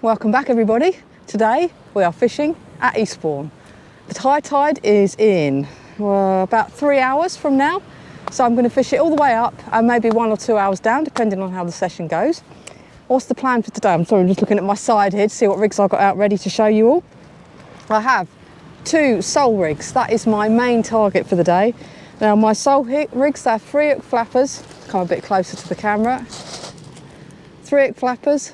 Welcome back everybody. Today we are fishing at Eastbourne. The high tide is in about 3 hours from now, so I'm going to fish it all the way up and maybe 1 or 2 hours down depending on how the session goes. What's the plan for today? I'm sorry, I'm just looking at my side here to see what rigs I've got out ready to show you all. I have 2 sole rigs. That is my main target for the day. Now my sole rigs, they're 3-hook flappers. Come a bit closer to the camera. 3-hook flappers.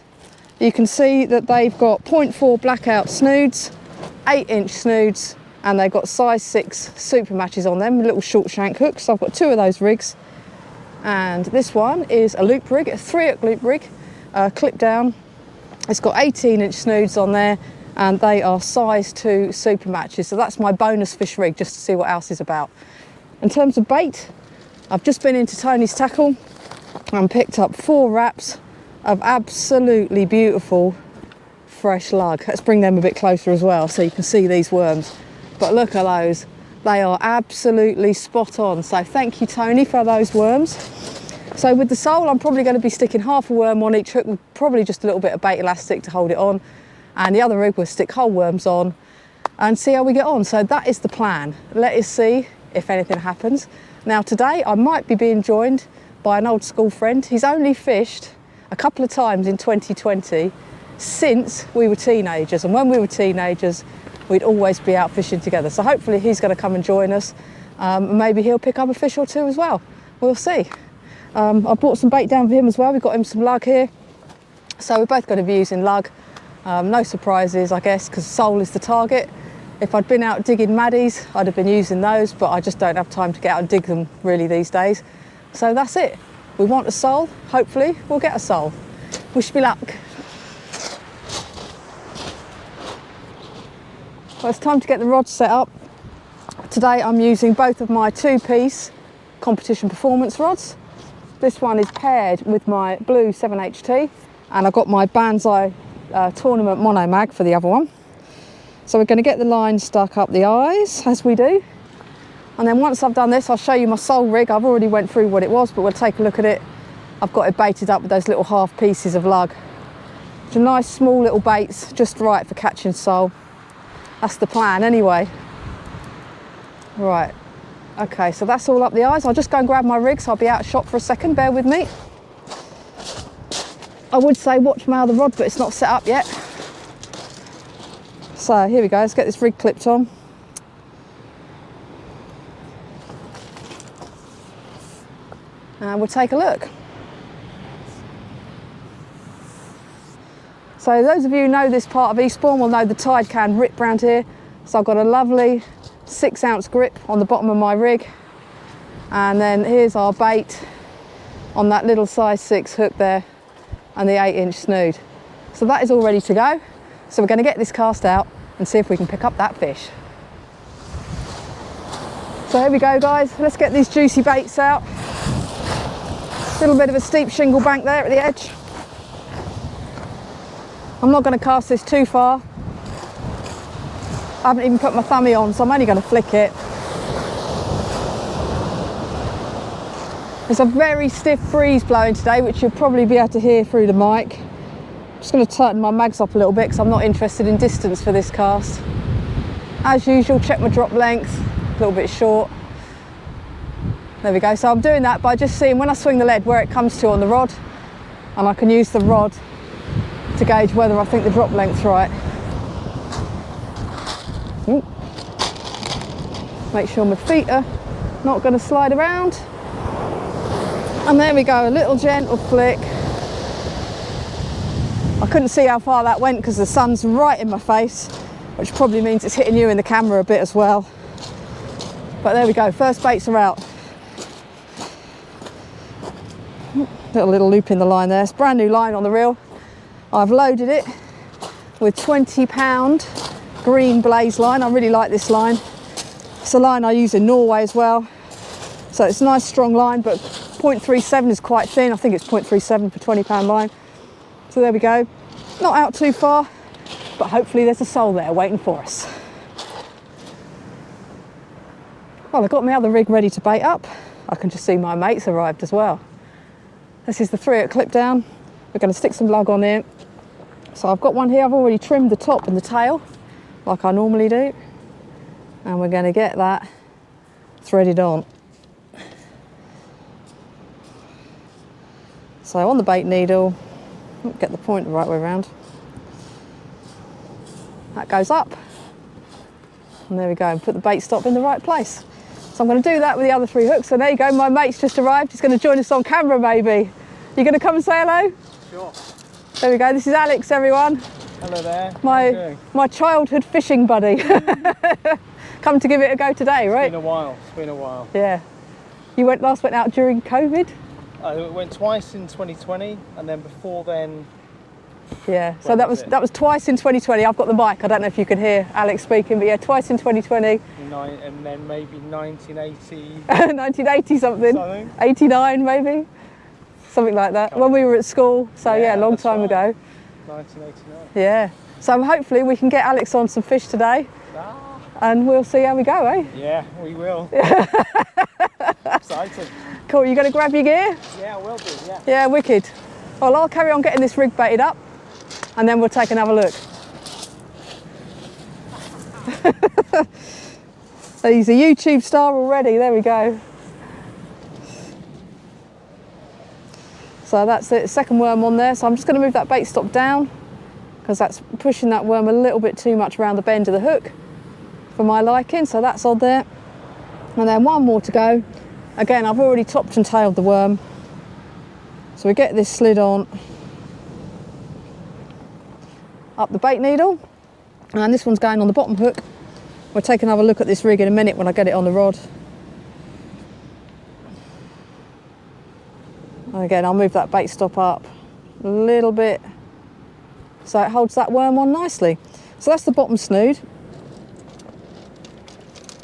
You can see that they've got 0.4 blackout snoods, 8-inch snoods, and they've got size 6 super matches on them, little short shank hooks. So I've got 2 of those rigs. And this one is a loop rig, a 3-hook loop rig, clip down. It's got 18-inch snoods on there, and they are size 2 super matches. So that's my bonus fish rig, just to see what else is about. In terms of bait, I've just been into Tony's Tackle and picked up 4 wraps of absolutely beautiful fresh lug. Let's bring them a bit closer as well so you can see these worms. But look at those, they are absolutely spot on. So thank you Tony for those worms. So with the sole, I'm probably going to be sticking half a worm on each hook with probably just a little bit of bait elastic to hold it on, and the other rig will stick whole worms on and see how we get on. So that is the plan. Let us see if anything happens. Now today I might be being joined by an old school friend. He's only fished a couple of times in 2020 since we were teenagers, and when we were teenagers we'd always be out fishing together. So hopefully he's going to come and join us. Maybe he'll pick up a fish or 2 as well. We'll see. I brought some bait down for him as well. We've got him some lug here, so we're both going to be using lug. No surprises I guess, because sole is the target. If I'd been out digging maddies I'd have been using those, but I just don't have time to get out and dig them really these days. So that's it. We want a sole, hopefully we'll get a sole. Wish me luck. Well, it's time to get the rods set up. Today I'm using both of my 2-piece competition performance rods. This one is paired with my blue 7HT, and I've got my Banzai tournament mono mag for the other one. So we're going to get the line stuck up the eyes as we do. And then once I've done this, I'll show you my sole rig. I've already went through what it was, but we'll take a look at it. I've got it baited up with those little half pieces of lug. Which are nice small little baits, just right for catching sole. That's the plan anyway. Right, okay, so that's all up the eyes. I'll just go and grab my rig, so I'll be out of shot for a second, bear with me. I would say watch my other rod, but it's not set up yet. So here we go, let's get this rig clipped on. And we'll take a look. So those of you who know this part of Eastbourne will know the tide can rip round here. So I've got a lovely 6-ounce grip on the bottom of my rig. And then here's our bait on that little size 6 hook there and the 8-inch snood. So that is all ready to go. So we're going to get this cast out and see if we can pick up that fish. So here we go guys, let's get these juicy baits out. Little bit of a steep shingle bank there at the edge. I'm not going to cast this too far. I haven't even put my thumbie on, so I'm only going to flick it. There's a very stiff breeze blowing today, which you'll probably be able to hear through the mic. I'm just going to tighten my mags up a little bit because I'm not interested in distance for this cast. As usual, check my drop length, a little bit short. There we go, so I'm doing that by just seeing when I swing the lead where it comes to on the rod, and I can use the rod to gauge whether I think the drop length's right. Ooh. Make sure my feet are not going to slide around. And there we go, a little gentle flick. I couldn't see how far that went because the sun's right in my face, which probably means it's hitting you in the camera a bit as well. But there we go, first baits are out. Little loop in the line there. It's brand new line on the reel. I've loaded it with 20-pound green blaze line. I really like this line. It's a line I use in Norway as well. So it's a nice strong line, but 0.37 is quite thin. I think it's 0.37 for 20-pound line. So there we go. Not out too far, but hopefully there's a sole there waiting for us. Well, I've got my other rig ready to bait up. I can just see my mates arrived as well. This is the 3-hook clip down. We're going to stick some lug on here. So I've got one here, I've already trimmed the top and the tail like I normally do, and we're going to get that threaded on. So on the bait needle, get the point the right way around, that goes up, and there we go, and put the bait stop in the right place. So I'm going to do that with the other 3 hooks. So there you go, my mate's just arrived, he's going to join us on camera maybe. You going to come and say hello? Sure. There we go, this is Alex, everyone. Hello there. My childhood fishing buddy. Come to give it a go today, right? It's been a while. Yeah. You last went out during COVID? I went twice in 2020, and then before then... Yeah, so that was twice in 2020. I've got the mic, I don't know if you can hear Alex speaking, but yeah, twice in 2020. And then maybe 1980... 1980 something. 89 maybe? Something like that. When we were at school, so yeah, a long time ago. 1989. Yeah. So hopefully we can get Alex on some fish today. And we'll see how we go, eh? Yeah, we will. Excited. Cool, you going to grab your gear? Yeah, I will do, yeah. Yeah, wicked. Well, I'll carry on getting this rig baited up, and then we'll take another look. He's a YouTube star already, there we go. So that's it, second worm on there. So I'm just going to move that bait stop down, because that's pushing that worm a little bit too much around the bend of the hook for my liking. So that's on there. And then one more to go. Again, I've already topped and tailed the worm. So we get this slid on up the bait needle, and this one's going on the bottom hook. We'll take another look at this rig in a minute when I get it on the rod. And again, I'll move that bait stop up a little bit so it holds that worm on nicely. So that's the bottom snood.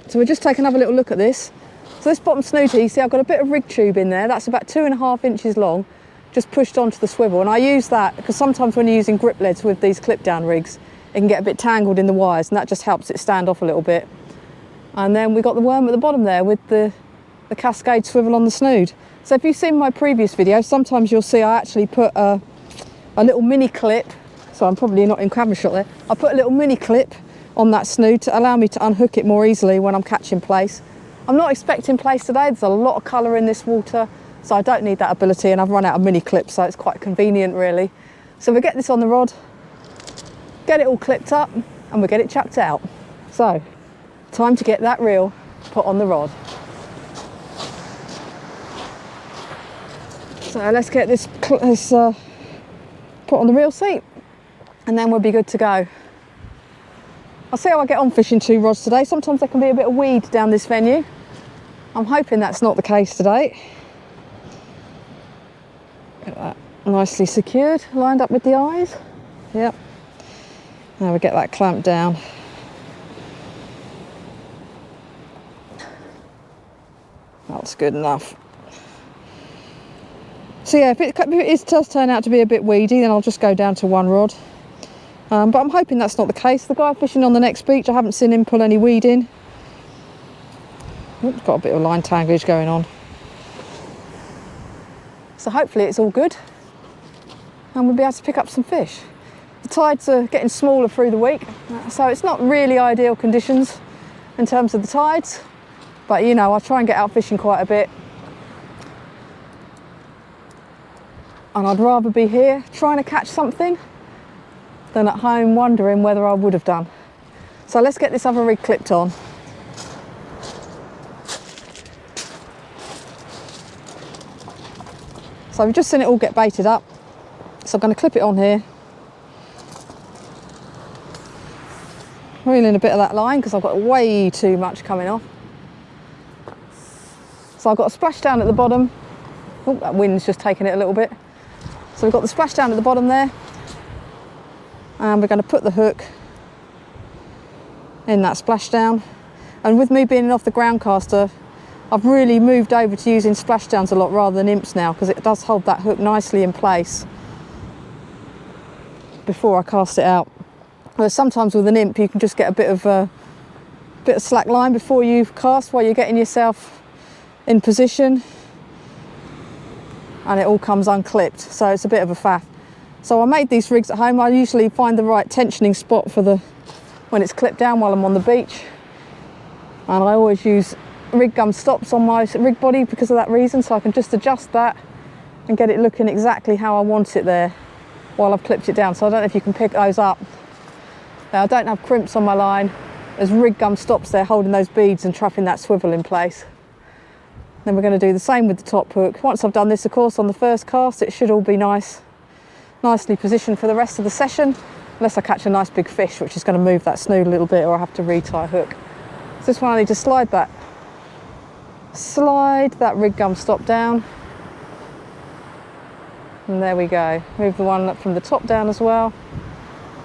So we'll just take another little look at this. So this bottom snood here, you see I've got a bit of rig tube in there. That's about 2.5 inches long, just pushed onto the swivel. And I use that because sometimes when you're using grip leads with these clip down rigs, it can get a bit tangled in the wires, and that just helps it stand off a little bit. And then we got the worm at the bottom there with the cascade swivel on the snood. So if you've seen my previous video, sometimes you'll see I actually put a little mini clip, so I'm probably not in camera shot there, I put a little mini clip on that snood to allow me to unhook it more easily when I'm catching place. I'm not expecting place today, there's a lot of colour in this water, so I don't need that ability, and I've run out of mini clips, so it's quite convenient really. So we get this on the rod, get it all clipped up, and we get it chucked out. So, time to get that reel put on the rod. So let's get this put on the reel seat, and then we'll be good to go. I'll see how I get on fishing 2 rods today. Sometimes there can be a bit of weed down this venue. I'm hoping that's not the case today. Get that nicely secured, lined up with the eyes. Yep. Now we get that clamped down. That's good enough. So yeah, if it does turn out to be a bit weedy, then I'll just go down to 1 rod. But I'm hoping that's not the case. The guy fishing on the next beach, I haven't seen him pull any weed in. Oops, got a bit of line tanglage going on. So hopefully it's all good, and we'll be able to pick up some fish. The tides are getting smaller through the week, so it's not really ideal conditions in terms of the tides, but you know, I try and get out fishing quite a bit. And I'd rather be here trying to catch something than at home wondering whether I would have done. So let's get this other rig clipped on. So we've just seen it all get baited up. So I'm going to clip it on here. Reeling a bit of that line because I've got way too much coming off. So I've got a splash down at the bottom. Oh, that wind's just taking it a little bit. So we've got the splash down at the bottom there. And we're going to put the hook in that splashdown. And with me being an off the ground caster, I've really moved over to using splashdowns a lot rather than imps now, because it does hold that hook nicely in place before I cast it out. Whereas sometimes with an imp you can just get a bit of slack line before you cast while you're getting yourself in position, and it all comes unclipped, so it's a bit of a faff. So I made these rigs at home. I usually find the right tensioning spot for when it's clipped down while I'm on the beach. And I always use rig gum stops on my rig body because of that reason, so I can just adjust that and get it looking exactly how I want it there while I've clipped it down. So I don't know if you can pick those up. Now I don't have crimps on my line. There's rig gum stops there holding those beads and trapping that swivel in place. Then we're going to do the same with the top hook. Once I've done this, of course, on the first cast, it should all be nicely positioned for the rest of the session, unless I catch a nice big fish, which is going to move that snood a little bit, or I have to retie a hook. So this one I need to slide that rig gum stop down. And there we go. Move the one up from the top down as well.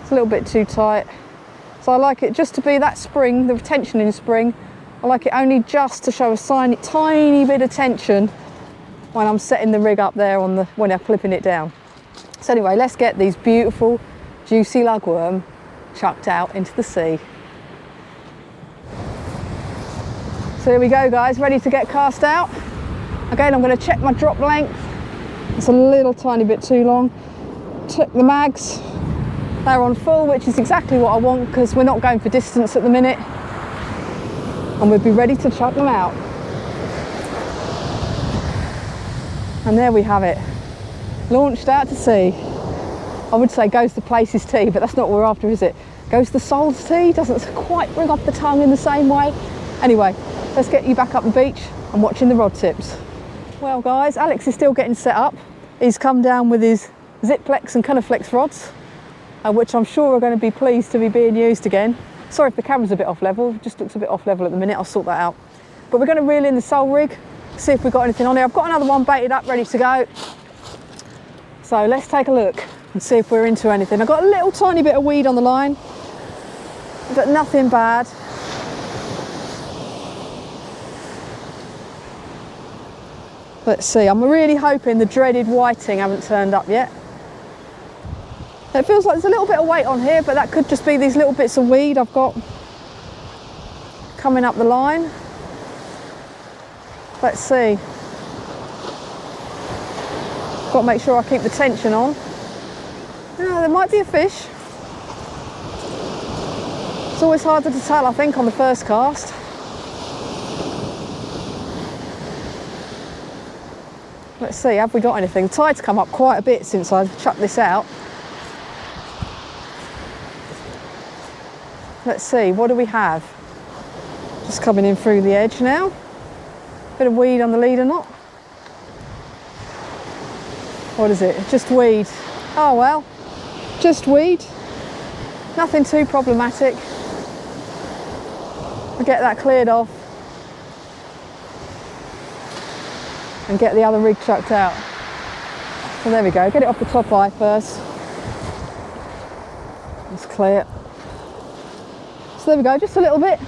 It's a little bit too tight. So I like it just to be that spring, the tensioning spring. I like it only just to show a tiny bit of tension when I'm setting the rig up there when I'm clipping it down. So anyway, let's get these beautiful, juicy lugworm chucked out into the sea. So here we go, guys, ready to get cast out. Again, I'm going to check my drop length. It's a little tiny bit too long. Check the mags. They're on full, which is exactly what I want because we're not going for distance at the minute. And we'll be ready to chuck them out. And there we have it. Launched out to sea. I would say goes to places tea, but that's not what we're after, is it? Goes to souls tea, doesn't quite ring off the tongue in the same way. Anyway, let's get you back up the beach and watching the rod tips. Well guys, Alex is still getting set up. He's come down with his Zipflex and Conneflex rods, which I'm sure are going to be pleased to be being used again. Sorry if the camera's a bit off level, it just looks a bit off level at the minute, I'll sort that out. But we're going to reel in the sole rig, see if we've got anything on here. I've got another one baited up, ready to go. So let's take a look and see if we're into anything. I've got a little tiny bit of weed on the line, but nothing bad. Let's see, I'm really hoping the dreaded whiting haven't turned up yet. It feels like there's a little bit of weight on here, but that could just be these little bits of weed I've got coming up the line. Let's see. Got to make sure I keep the tension on. No, there might be a fish. It's always harder to tell, I think, on the first cast. Let's see, have we got anything? The tide's come up quite a bit since I chucked this out. Let's see, what do we have? Just coming in through the edge now. Bit of weed on the leader knot. What is it? Just weed. Oh well, just weed. Nothing too problematic. We'll get that cleared off and get the other rig chucked out. So there we go, get it off the top eye first. It's clear. So there we go, just a little bit.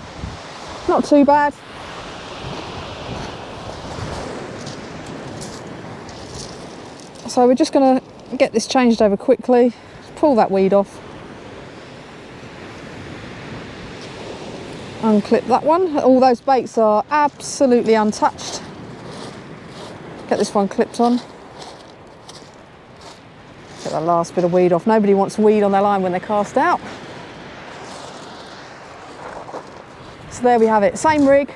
Not too bad. So we're just going to get this changed over quickly. Pull that weed off. Unclip that one. All those baits are absolutely untouched. Get this one clipped on. Get that last bit of weed off. Nobody wants weed on their line when they're cast out. So there we have it. Same rig,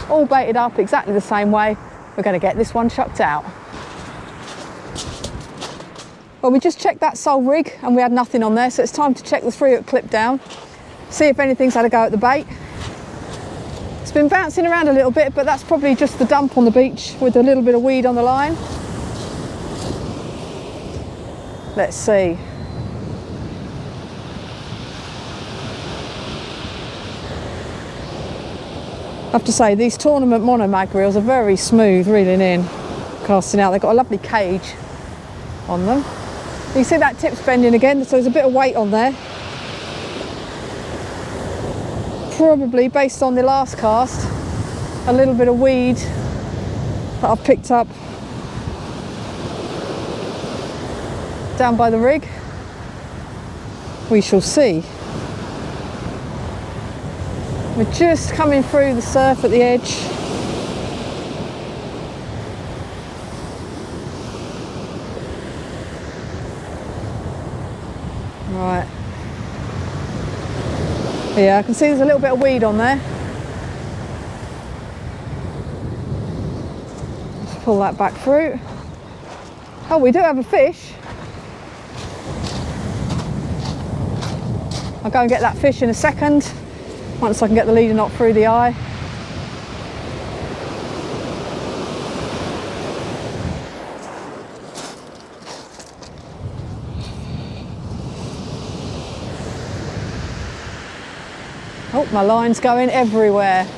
all baited up exactly the same way. We're going to get this one chucked out. Well, we just checked that sole rig and we had nothing on there, so it's time to check the 3-hook clip down, see if anything's had a go at the bait. It's been bouncing around a little bit, but that's probably just the dump on the beach with a little bit of weed on the line. Let's see. I have to say, these tournament monomag reels are very smooth reeling in, casting out. They've got a lovely cage on them. You see that tip's bending again, so there's a bit of weight on there. Probably, based on the last cast, a little bit of weed that I've picked up down by the rig. We shall see. We're just coming through the surf at the edge. Right. Yeah, I can see there's a little bit of weed on there. Let's pull that back through. Oh, we do have a fish. I'll go and get that fish in a second, once I can get the leader knot through the eye. Oh, my line's going everywhere.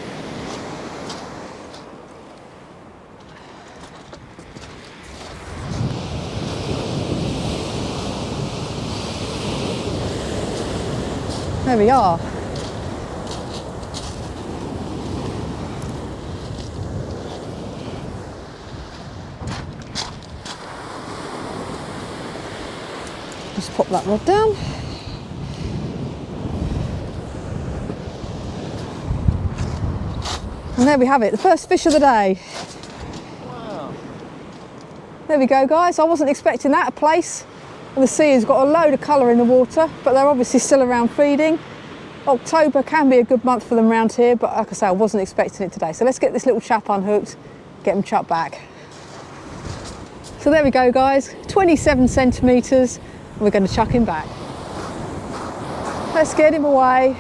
There we are. Just pop that rod down. And there we have it, the first fish of the day. Wow. There we go, guys. I wasn't expecting that. A place where the sea has got a load of colour in the water, but they're obviously still around feeding. October can be a good month for them around here, but like I say, I wasn't expecting it today. So let's get this little chap unhooked, get him chucked back. So there we go, guys, 27 centimetres, and we're going to chuck him back. Let's get him away.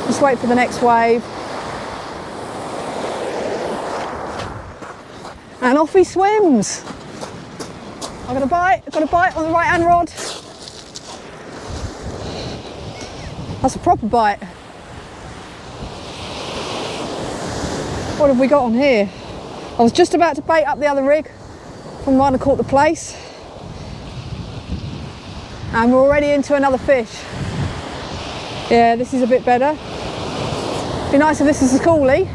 Just wait for the next wave. And off he swims. I've got a bite on the right hand rod. That's a proper bite. What have we got on here? I was just about to bait up the other rig from one I caught the place. And we're already into another fish. Yeah, this is a bit better. Be nice if this is a schoolie.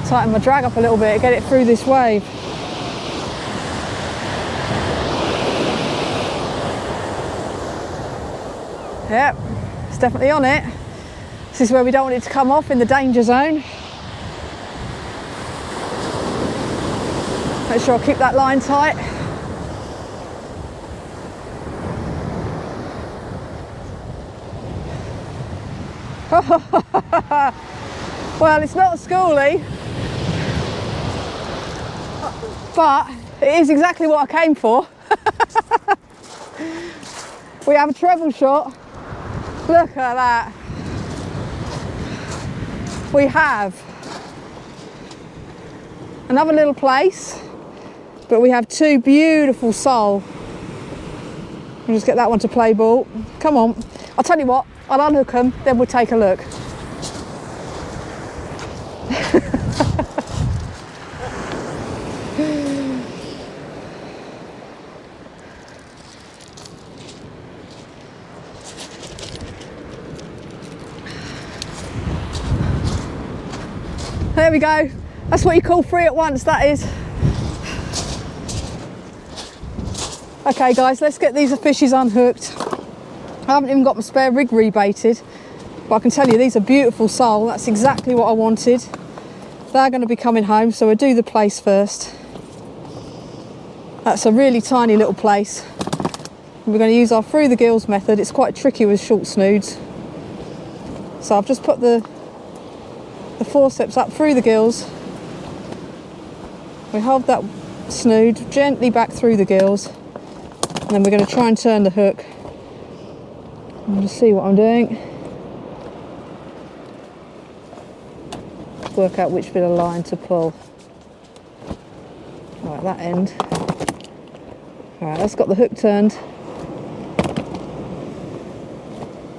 Tighten my drag up a little bit, get it through this wave. Yep, it's definitely on it. This is where we don't want it to come off, in the danger zone. Make sure I keep that line tight. Well, it's not a schoolie, but it is exactly what I came for. We have a treble shot. Look at that. We have another little place, but we have two beautiful sole. We'll just get that one to play ball. Come on. I'll tell you what, I'll unhook them, then we'll take a look. There we go. That's what you call three at once, that is. Okay guys, let's get these fishes unhooked. I haven't even got my spare rig rebaited, but I can tell you these are beautiful sole. That's exactly what I wanted. They're going to be coming home, so we'll do the place first. That's a really tiny little place. We're going to use our through the gills method. It's quite tricky with short snoods. So I've just put the forceps up through the gills. We hold that snood gently back through the gills, and then we're going to try and turn the hook. I'll just see what I'm doing. Work out which bit of line to pull. Right, that end. Right, that's got the hook turned.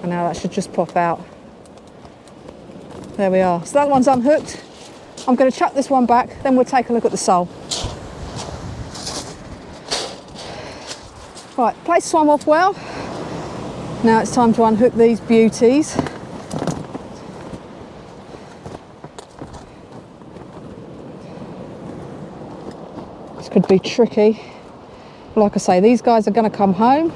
And now that should just pop out. There we are. So that one's unhooked. I'm going to chuck this one back, then we'll take a look at the sole. Right, place swam off well. Now it's time to unhook these beauties. This could be tricky. Like I say, these guys are going to come home.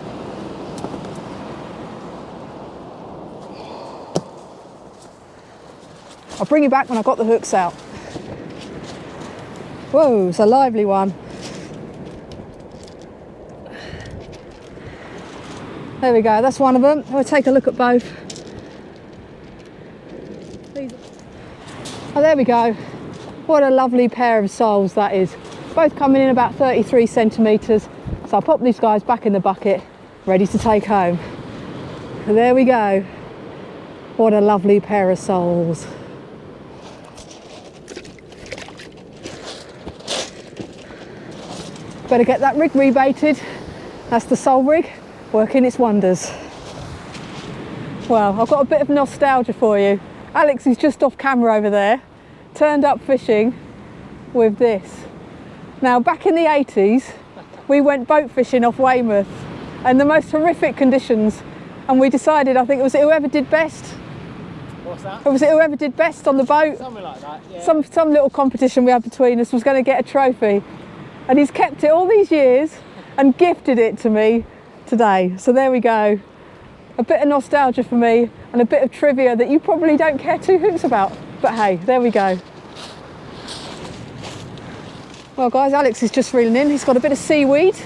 I'll bring you back when I've got the hooks out. Whoa, it's a lively one. There we go, that's one of them. We'll take a look at both. Oh, there we go. What a lovely pair of soles that is. Both coming in about 33 centimetres. So I'll pop these guys back in the bucket, ready to take home. And there we go. What a lovely pair of soles. Better get that rig rebaited. That's the sole rig working its wonders. Well, I've got a bit of nostalgia for you. Alex is just off camera over there, turned up fishing with this. Now, back in the 80s, we went boat fishing off Weymouth and the most horrific conditions, and we decided, I think it was whoever did best. What's that? Or was it whoever did best on the boat? Something like that, yeah. Some little competition we had between us was going to get a trophy. And he's kept it all these years and gifted it to me today. So there we go. A bit of nostalgia for me and a bit of trivia that you probably don't care two hoots about. But hey, there we go. Well guys, Alex is just reeling in. He's got a bit of seaweed.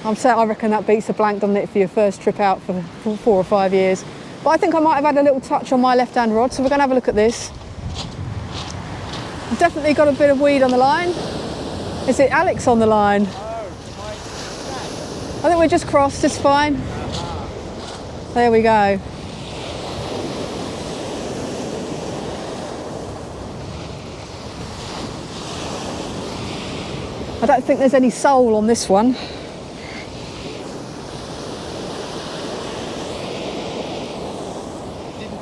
I reckon that beats a blank, doesn't it, for your first trip out for 4 or 5 years. But I think I might have had a little touch on my left-hand rod, so we're going to have a look at this. I've definitely got a bit of weed on the line. Is it Alex on the line? I think we're just crossed, it's fine. There we go. I don't think there's any sole on this one. Didn't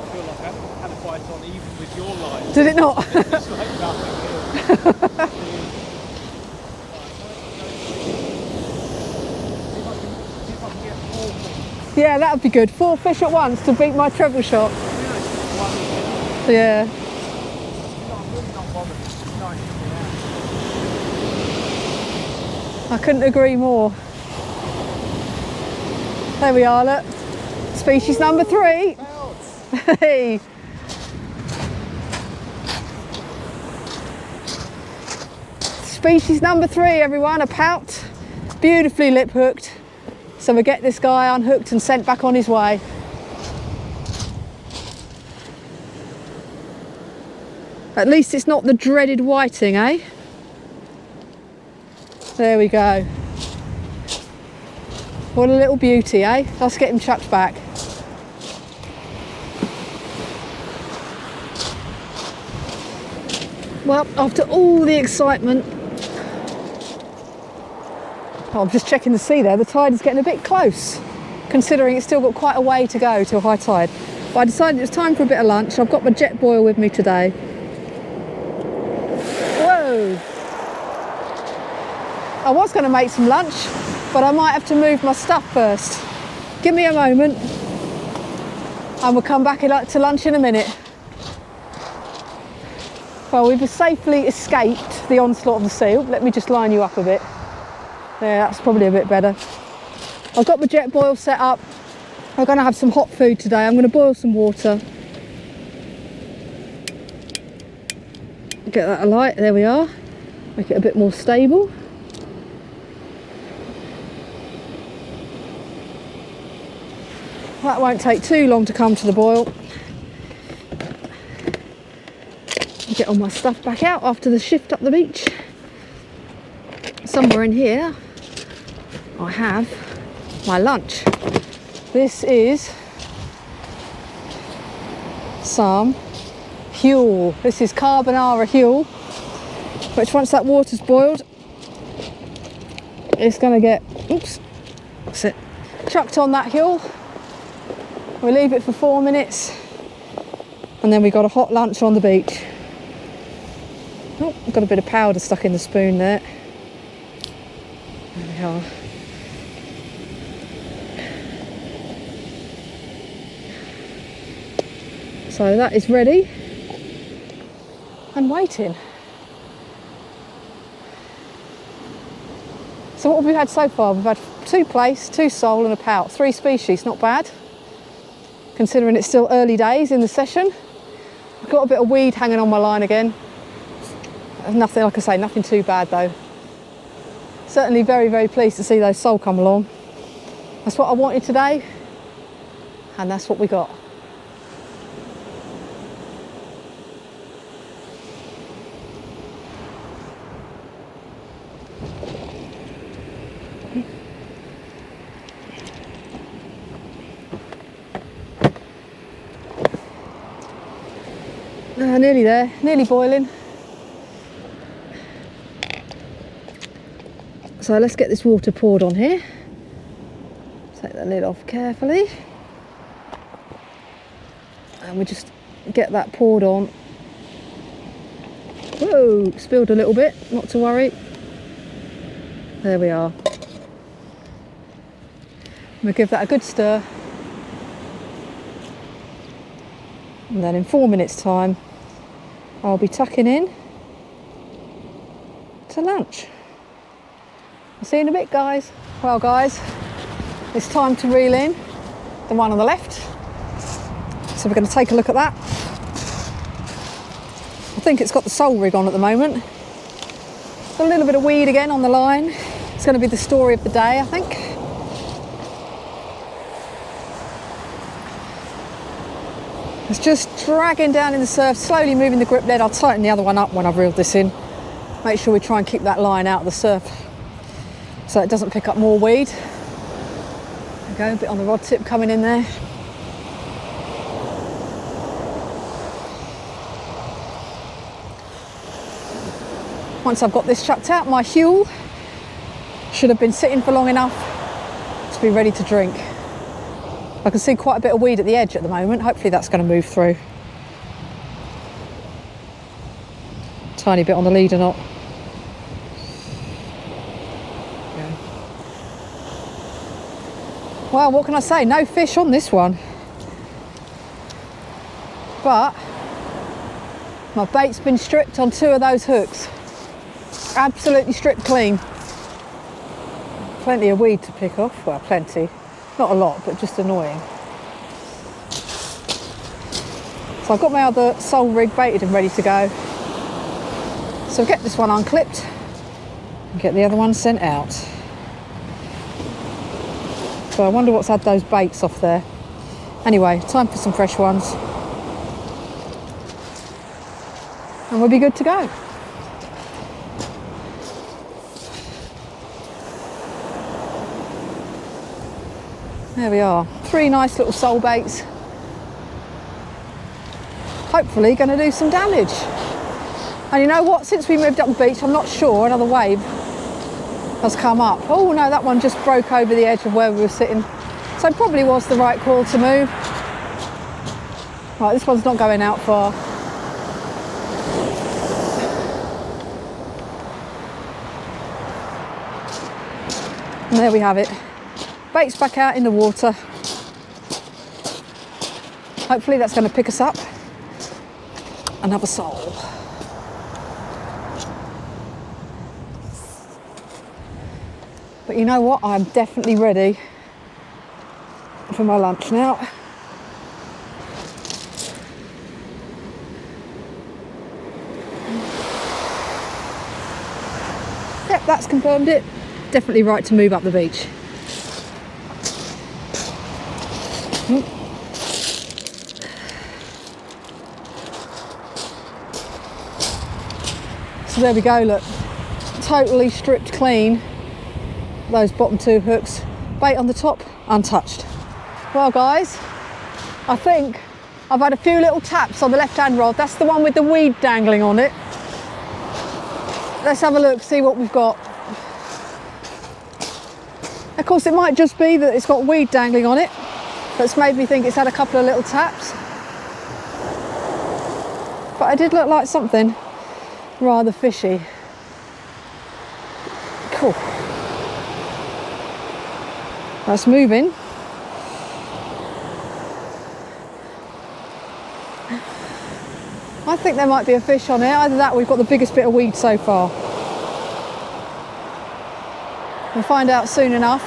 feel like I had a fight on even with your line. Did it not? It's like nothing. Yeah, that would be good. 4 fish at once to beat my treble shot. Yeah. I couldn't agree more. There we are, look. Species number 3. Hey. Species number 3, everyone, a pout. Beautifully lip hooked. So we get this guy unhooked and sent back on his way. At least it's not the dreaded whiting, eh? There we go. What a little beauty, eh? Let's get him chucked back. Well, after all the excitement, I'm just checking the sea there. The tide is getting a bit close, considering it's still got quite a way to go to a high tide. But I decided it was time for a bit of lunch. I've got my jet boil with me today. Whoa! I was going to make some lunch, but I might have to move my stuff first. Give me a moment, and we'll come back to lunch in a minute. Well, we've safely escaped the onslaught of the sea. Let me just line you up a bit. There, that's probably a bit better. I've got my jet boil set up. I'm going to have some hot food today. I'm going to boil some water. Get that alight, there we are. Make it a bit more stable. That won't take too long to come to the boil. Get all my stuff back out after the shift up the beach. Somewhere in here I have my lunch. This is some huel. This is carbonara huel, which once that water's boiled, it's going to get, oops, that's it, chucked on that huel. We'll leave it for 4 minutes, and then we got a hot lunch on the beach. Oh, I've got a bit of powder stuck in the spoon there. There we are. So that is ready and waiting. So what have we had so far? We've had 2 plaice, 2 sole and a pout. 3 species, not bad. Considering it's still early days in the session. I've got a bit of weed hanging on my line again. Nothing, like I say, nothing too bad though. Certainly very, very pleased to see those sole come along. That's what I wanted today. And that's what we got. Nearly there, nearly boiling. So let's get this water poured on here. Take the lid off carefully. And we just get that poured on. Whoa, spilled a little bit, not to worry. There we are. We'll give that a good stir. And then in 4 minutes' time, I'll be tucking in to lunch. I'll see you in a bit, guys. Well, guys, it's time to reel in the one on the left. So we're going to take a look at that. I think it's got the sole rig on at the moment. Got a little bit of weed again on the line. It's going to be the story of the day, I think. It's just dragging down in the surf, slowly moving the grip lead. I'll tighten the other one up when I've reeled this in. Make sure we try and keep that line out of the surf so it doesn't pick up more weed. There we go, a bit on the rod tip coming in there. Once I've got this chucked out, my huel should have been sitting for long enough to be ready to drink. I can see quite a bit of weed at the edge at the moment. Hopefully that's going to move through. Tiny bit on the leader knot. Yeah. Well, what can I say? No fish on this one. But my bait's been stripped on 2 of those hooks. Absolutely stripped clean. Plenty of weed to pick off. Well, plenty. Not a lot, but just annoying. So I've got my other sole rig baited and ready to go. So I'll get this one unclipped and get the other one sent out. So I wonder what's had those baits off there. Anyway, time for some fresh ones. And we'll be good to go. There we are, 3 nice little sole baits. Hopefully going to do some damage. And you know what, since we moved up the beach, I'm not sure another wave has come up. Oh no, that one just broke over the edge of where we were sitting. So it probably was the right call to move. Right, this one's not going out far. And there we have it. Bait's back out in the water. Hopefully that's going to pick us up another sole. But you know what? I'm definitely ready for my lunch now. Yep, that's confirmed it. Definitely right to move up the beach. So there we go, look, totally stripped clean, those bottom 2 hooks, bait on the top, untouched. Well guys, I think I've had a few little taps on the left hand rod. That's the one with the weed dangling on it. Let's have a look, see what we've got. Of course it might just be that it's got weed dangling on it. That's made me think it's had a couple of little taps. But it did look like something rather fishy. Cool. That's moving. I think there might be a fish on it. Either that or we've got the biggest bit of weed so far. We'll find out soon enough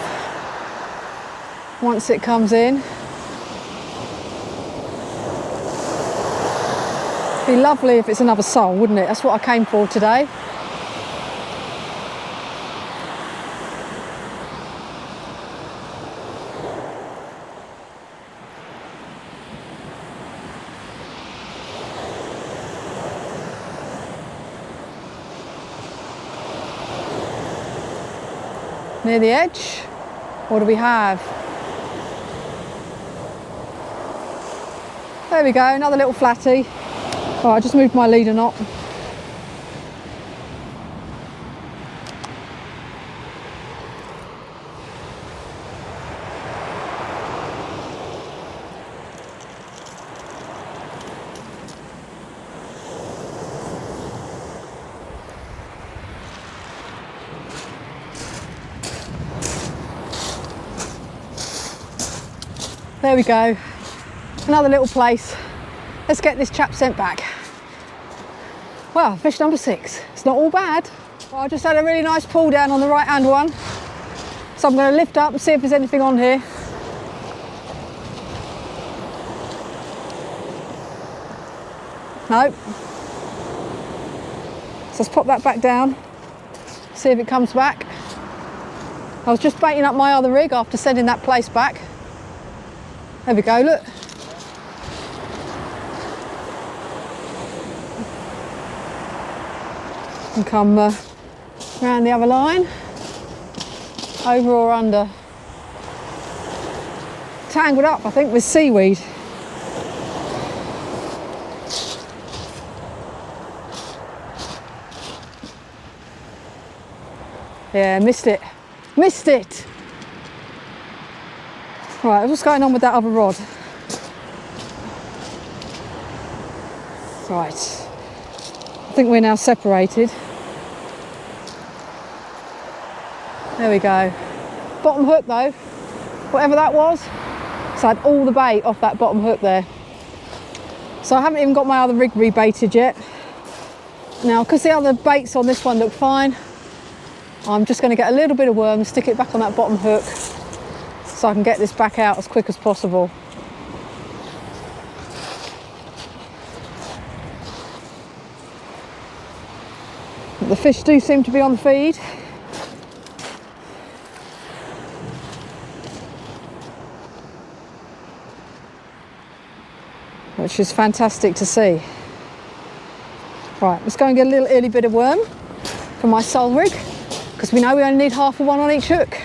once it comes in. It'd be lovely if it's another sole, wouldn't it? That's what I came for today. Near the edge. What do we have? There we go, another little flatty. Oh, I just moved my leader knot. There we go, another little place. Let's get this chap sent back. Well, fish number 6. It's not all bad. Well, I just had a really nice pull down on the right hand one. So I'm going to lift up and see if there's anything on here. Nope. So let's pop that back down, see if it comes back. I was just baiting up my other rig after sending that place back. There we go, look. And come round the other line, over or under. Tangled up, I think, with seaweed. Yeah, missed it. Missed it! Right, what's going on with that other rod? Right, I think we're now separated. There we go. Bottom hook though, whatever that was, so I had all the bait off that bottom hook there. So I haven't even got my other rig rebaited yet. Now, because the other baits on this one look fine, I'm just going to get a little bit of worm, stick it back on that bottom hook, so I can get this back out as quick as possible. The fish do seem to be on the feed. Which is fantastic to see. Right, let's go and get a little early bit of worm for my sole rig, because we know we only need half of one on each hook.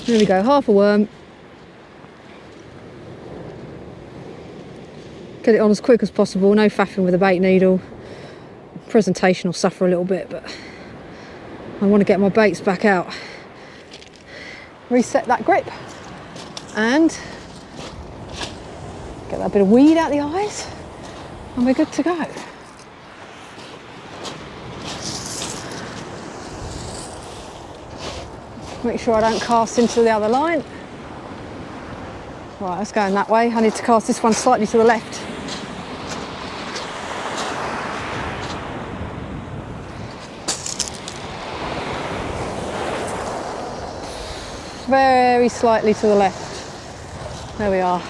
There we go, half a worm. Get it on as quick as possible, no faffing with a bait needle. Presentation will suffer a little bit, but I want to get my baits back out. Reset that grip and get that bit of weed out the eyes and we're good to go. Make sure I don't cast into the other line. Right, let's go in that way. I need to cast this one slightly to the left. Very slightly to the left. There we are.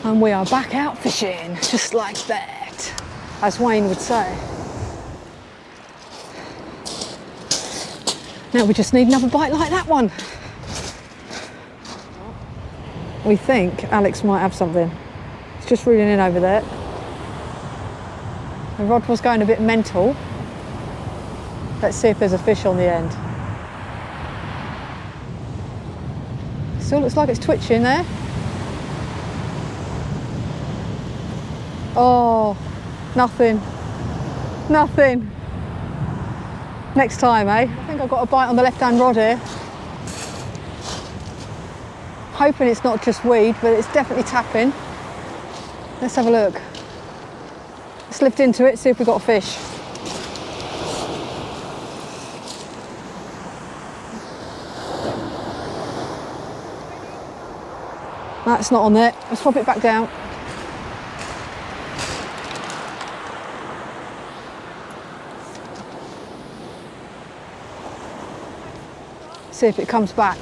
And we are back out fishing, just like that, as Wayne would say. Now we just need another bite like that one. We think Alex might have something. He's just reeling in over there. The rod was going a bit mental. Let's see if there's a fish on the end. Still looks like it's twitching there. Oh, nothing. Nothing. Next time, eh? I think I've got a bite on the left-hand rod here. Hoping it's not just weed, but it's definitely tapping. Let's have a look. Let's lift into it, see if we've got a fish. That's not on there. Let's pop it back down. See if it comes back.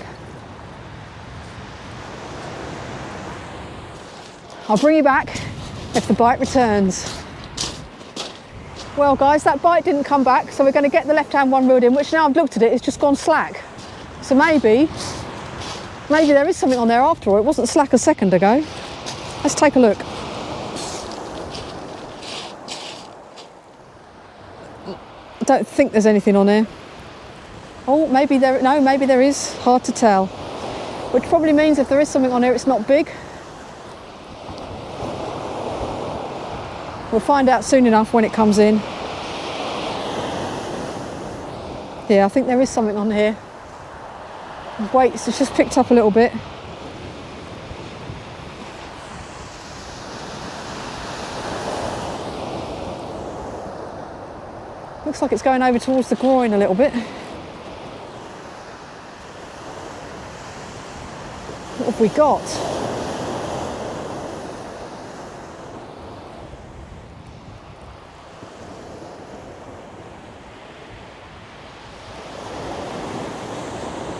I'll bring you back if the bite returns. Well guys, that bite didn't come back, so we're going to get the left hand one reeled in, which now I've looked at it, it's just gone slack. So maybe Maybe there is something on there after all. It wasn't slack a second ago. Let's take a look. I don't think there's anything on here. Oh, maybe there is. Hard to tell. Which probably means if there is something on here, it's not big. We'll find out soon enough when it comes in. Yeah, I think there is something on here. Wait, it's just picked up a little bit. Looks like it's going over towards the groin a little bit. What have we got?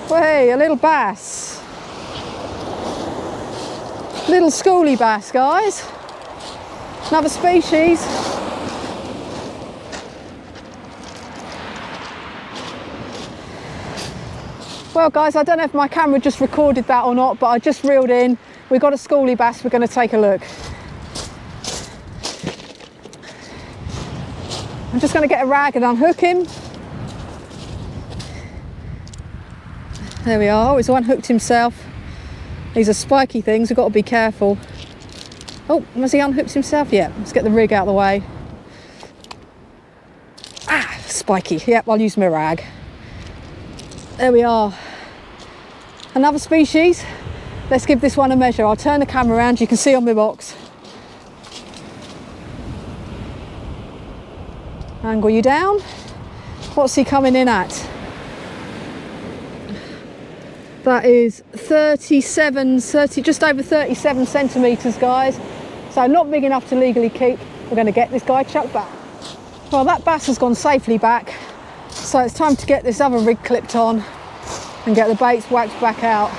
Hey, a little bass. Little schoolie bass, guys. Another species. Well guys, I don't know if my camera just recorded that or not, but I just reeled in. We've got a schoolie bass, we're going to take a look. I'm just going to get a rag and unhook him. There we are. Oh, he's unhooked himself. These are spiky things, we've got to be careful. Oh, has he unhooked himself? Yeah, let's get the rig out of the way. Ah, spiky. Yep, I'll use my rag. There we are. Another species. Let's give this one a measure. I'll turn the camera around, you can see on my box. Angle you down. What's he coming in at? That is 30, just over 37 centimetres, guys. So not big enough to legally keep. We're going to get this guy chucked back. Well, that bass has gone safely back. So it's time to get this other rig clipped on and get the baits waxed back out.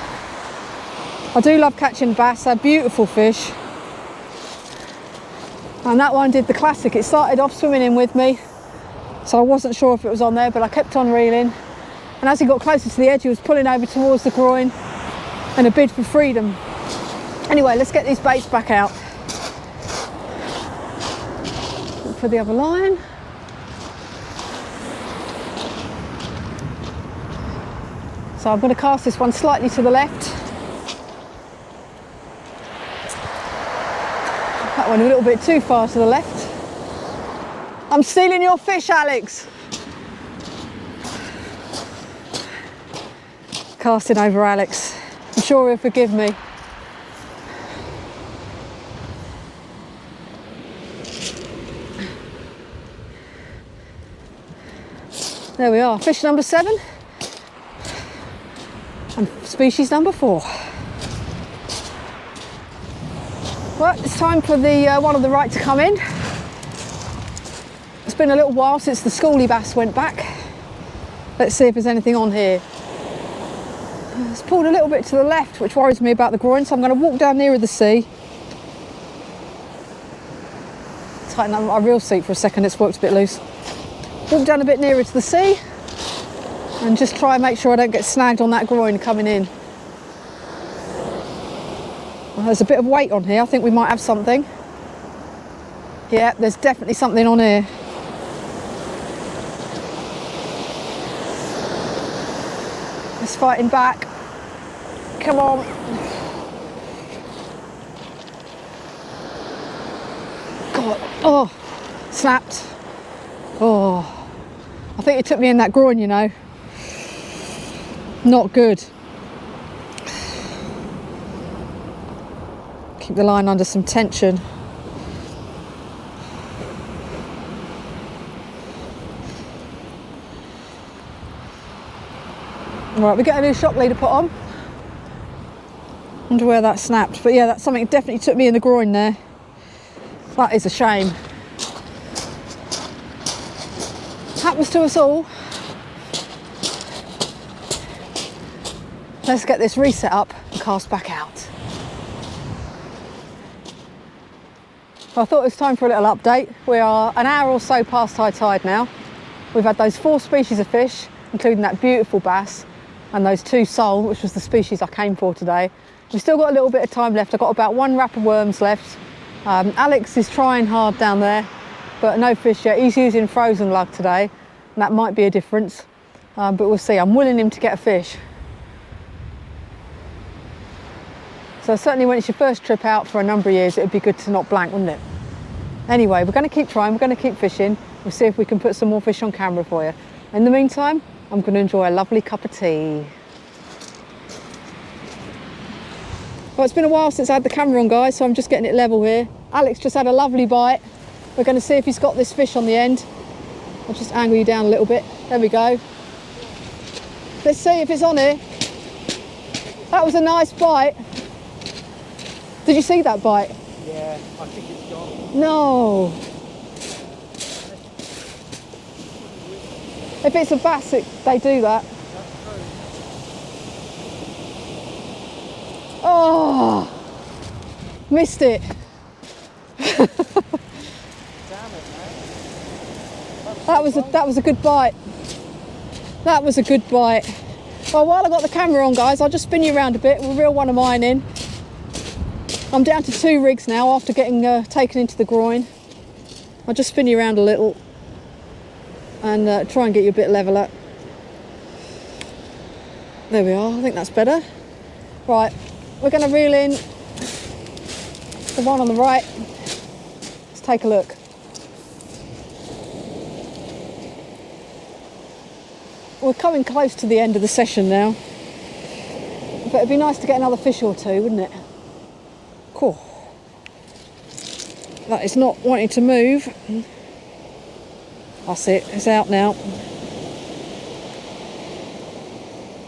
I do love catching bass, they're beautiful fish. And that one did the classic. It started off swimming in with me. So I wasn't sure if it was on there, but I kept on reeling. And as he got closer to the edge, he was pulling over towards the groin and a bid for freedom. Anyway, let's get these baits back out. Look for the other line. So I'm going to cast this one slightly to the left. That one a little bit too far to the left. I'm stealing your fish, Alex. Casting over Alex. I'm sure he'll forgive me. There we are, fish number 7 and species number 4. Well, it's time for the one on the right to come in. It's been a little while since the schoolie bass went back. Let's see if there's anything on here. It's pulled a little bit to the left, which worries me about the groin, so I'm going to walk down nearer the sea. Tighten up my reel seat for a second, it's worked a bit loose. Walk down a bit nearer to the sea and just try and make sure I don't get snagged on that groin coming in. Well, there's a bit of weight on here, I think we might have something. Yeah, there's definitely something on here. It's fighting back. Come on. God, oh, snapped. Oh, I think it took me in that groin, you know. Not good. Keep the line under some tension. Right, we get a new shock leader put on. Wonder where that snapped, but yeah, that's something that definitely took me in the groin there. That is a shame. Happens to us all. Let's get this reset up and cast back out. I thought it was time for a little update. We are an hour or so past high tide now. We've had those 4 species of fish, including that beautiful bass. and those 2 sole, which was the species I came for today. We've still got a little bit of time left. I've got about 1 wrap of worms left. Alex is trying hard down there, but no fish yet. He's using frozen lug today, and that might be a difference, but we'll see. I'm willing him to get a fish. So certainly when it's your first trip out for a number of years, it would be good to not blank, wouldn't it? Anyway, we're going to keep trying, we're going to keep fishing. We'll see if we can put some more fish on camera for you. In the meantime, I'm going to enjoy a lovely cup of tea. Well, it's been a while since I had the camera on, guys, so I'm just getting it level here. Alex just had a lovely bite. We're going to see if he's got this fish on the end. I'll just angle you down a little bit. There we go. Let's see if it's on here. That was a nice bite. Did you see that bite? Yeah, I think it's gone. No. If it's a bass, they do that. Oh, missed it. Damn it, man. That was a good bite. That was a good bite. Well, while I've got the camera on, guys, I'll just spin you around a bit. We'll reel one of mine in. I'm down to 2 rigs now after getting taken into the groin. I'll just spin you around a little and try and get you a bit leveler. There we are, I think that's better. Right, we're going to reel in the one on the right. Let's take a look. We're coming close to the end of the session now, but it'd be nice to get another fish or 2, wouldn't it? Cool. That is not wanting to move. That's it, it's out now.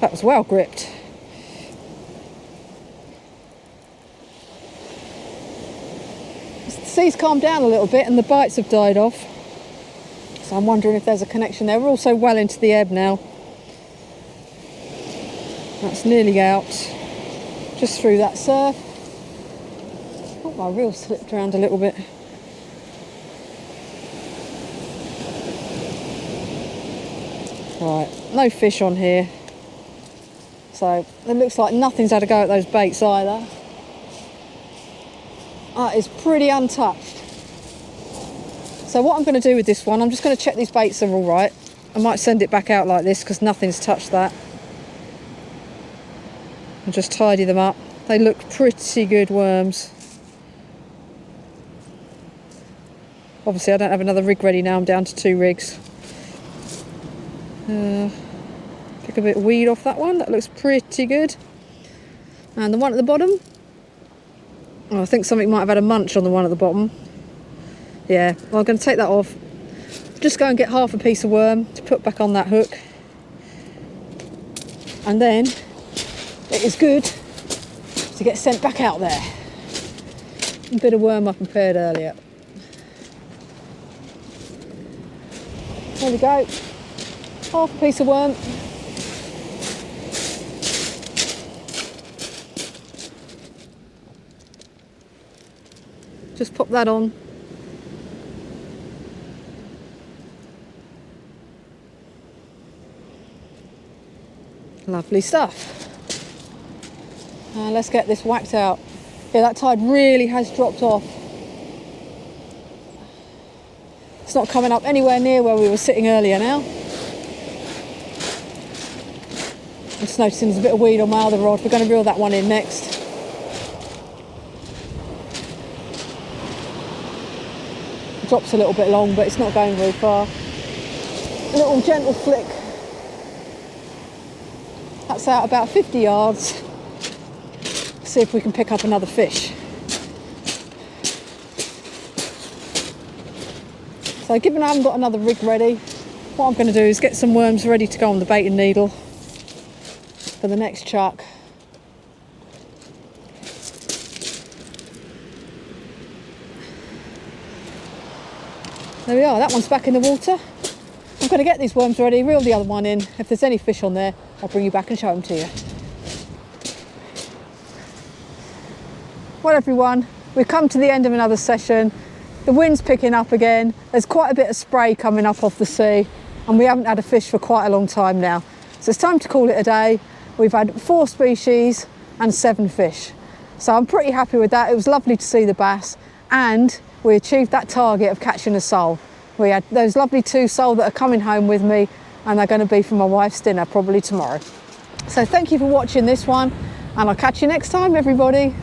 That was well gripped. The sea's calmed down a little bit and the bites have died off. So I'm wondering if there's a connection there. We're also well into the ebb now. That's nearly out. Just through that surf. Oh, my reel slipped around a little bit. Right, no fish on here. So it looks like nothing's had a go at those baits either. That is pretty untouched. So what I'm going to do with this one, I'm just going to check these baits are all right. I might send it back out like this because nothing's touched that. And just tidy them up. They look pretty good worms. Obviously I don't have another rig ready now, I'm down to 2 rigs. Pick a bit of weed off that one, that looks pretty good. And the one at the bottom, oh, I think something might have had a munch on the one at the bottom. Yeah, well, I'm going to take that off. Just go and get half a piece of worm to put back on that hook. And then it is good to get sent back out there. A bit of worm I prepared earlier. There we go. Half a piece of worm. Just pop that on. Lovely stuff. Let's get this whacked out. Yeah, that tide really has dropped off. It's not coming up anywhere near where we were sitting earlier now. I'm just noticing there's a bit of weed on my other rod. We're going to reel that one in next. It drops a little bit long, but it's not going very far. A little gentle flick. That's out about 50 yards. See if we can pick up another fish. So given I haven't got another rig ready, what I'm going to do is get some worms ready to go on the bait and needle for the next chuck. There we are, that one's back in the water. I'm going to get these worms ready, reel the other one in. If there's any fish on there, I'll bring you back and show them to you. Well everyone, we've come to the end of another session. The wind's picking up again. There's quite a bit of spray coming up off the sea and we haven't had a fish for quite a long time now. So it's time to call it a day. we've had 4 species and 7 fish. So I'm pretty happy with that. It was lovely to see the bass, and we achieved that target of catching a sole. We had those lovely 2 sole that are coming home with me, and they're going to be for my wife's dinner probably tomorrow. So thank you for watching this one, and I'll catch you next time, everybody.